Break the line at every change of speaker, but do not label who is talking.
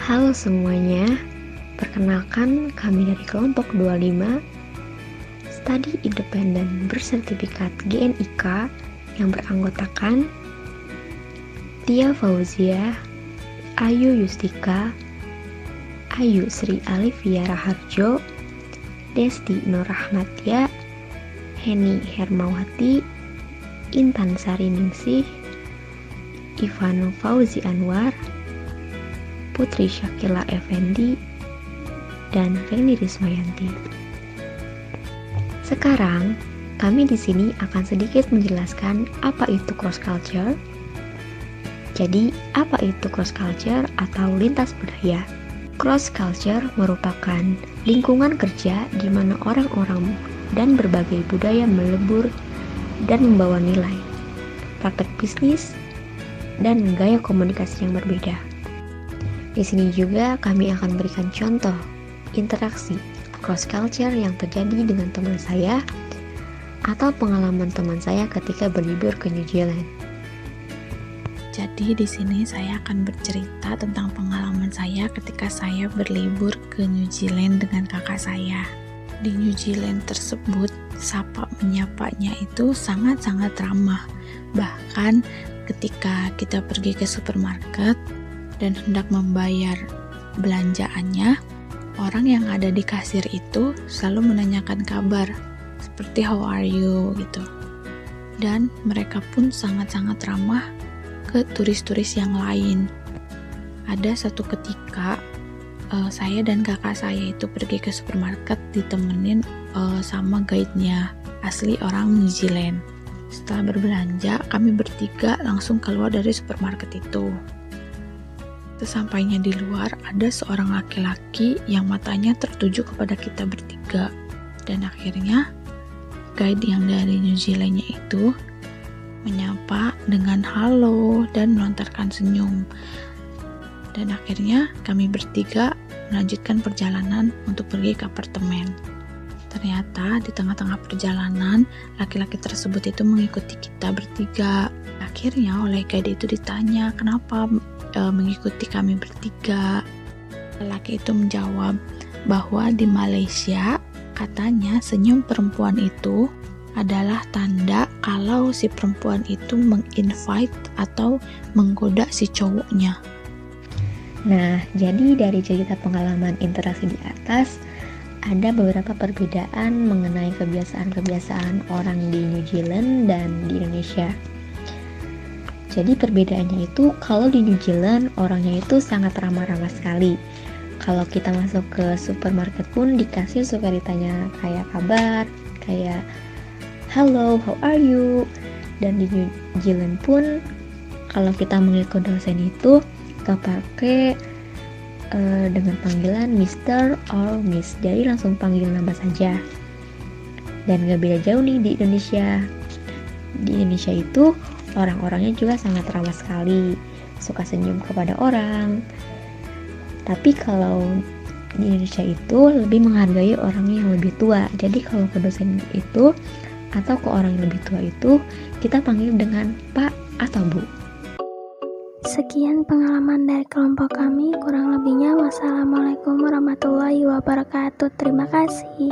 Halo semuanya, perkenalkan kami dari kelompok 25 Study Independent bersertifikat GNIK yang beranggotakan Tia Fauzia, Ayu Yustika, Ayu Sri Alivia Raharjo, Desti Nur Rahmatia, Heni Hermawati, Intan Sari Ningsih, Ivano Fauzi Anwar, Putri Syakila Effendi, dan Reni Rismayanti. Sekarang, kami di sini akan sedikit menjelaskan apa itu cross culture. Jadi, apa itu cross culture atau lintas budaya? Cross culture merupakan lingkungan kerja di mana orang-orang dan berbagai budaya melebur dan membawa nilai, praktek bisnis, dan gaya komunikasi yang berbeda. Di sini juga kami akan berikan contoh interaksi cross culture yang terjadi dengan teman saya atau pengalaman teman saya ketika berlibur ke New Zealand.
Jadi di sini saya akan bercerita tentang pengalaman saya ketika saya berlibur ke New Zealand dengan kakak saya. Di New Zealand tersebut, sapa menyapanya itu sangat-sangat ramah. Bahkan ketika kita pergi ke supermarket dan hendak membayar belanjaannya, orang yang ada di kasir itu selalu menanyakan kabar, seperti how are you gitu. Dan mereka pun sangat-sangat ramah ke turis-turis yang lain. Ada satu ketika saya dan kakak saya itu pergi ke supermarket ditemenin sama guide-nya, asli orang New Zealand. Setelah berbelanja, kami bertiga langsung keluar dari supermarket itu. Sesampainya di luar, ada seorang laki-laki yang matanya tertuju kepada kita bertiga. Dan akhirnya, guide yang dari New Zealand-nya itu menyapa dengan halo dan melontarkan senyum. Dan akhirnya kami bertiga melanjutkan perjalanan untuk pergi ke apartemen. Ternyata di tengah-tengah perjalanan, laki-laki tersebut itu mengikuti kita bertiga. Akhirnya oleh guide itu ditanya, kenapa mengikuti kami bertiga. Laki itu menjawab bahwa di Malaysia katanya senyum perempuan itu adalah tanda kalau si perempuan itu menginvite atau menggoda si cowoknya.
Nah, jadi dari cerita pengalaman interaksi di atas, ada beberapa perbedaan mengenai kebiasaan-kebiasaan orang di New Zealand dan di Indonesia. Jadi perbedaannya itu, kalau di New Zealand orangnya itu sangat ramah-ramah sekali. Kalau kita masuk ke supermarket pun di kasir suka ditanya kayak kabar, kayak hello, how are you? Dan di New Zealand pun kalau kita mengikut dosen itu gak pakai dengan panggilan Mr. or Miss, jadi langsung panggil nama saja. Dan gak beda jauh nih di Indonesia. Di Indonesia itu orang-orangnya juga sangat ramah sekali, suka senyum kepada orang. Tapi kalau di Indonesia itu lebih menghargai orang yang lebih tua. Jadi kalau ke dosen itu atau ke orang yang lebih tua itu, kita panggil dengan Pak atau Bu.
Sekian pengalaman dari kelompok kami, kurang lebihnya wassalamualaikum warahmatullahi wabarakatuh. Terima kasih.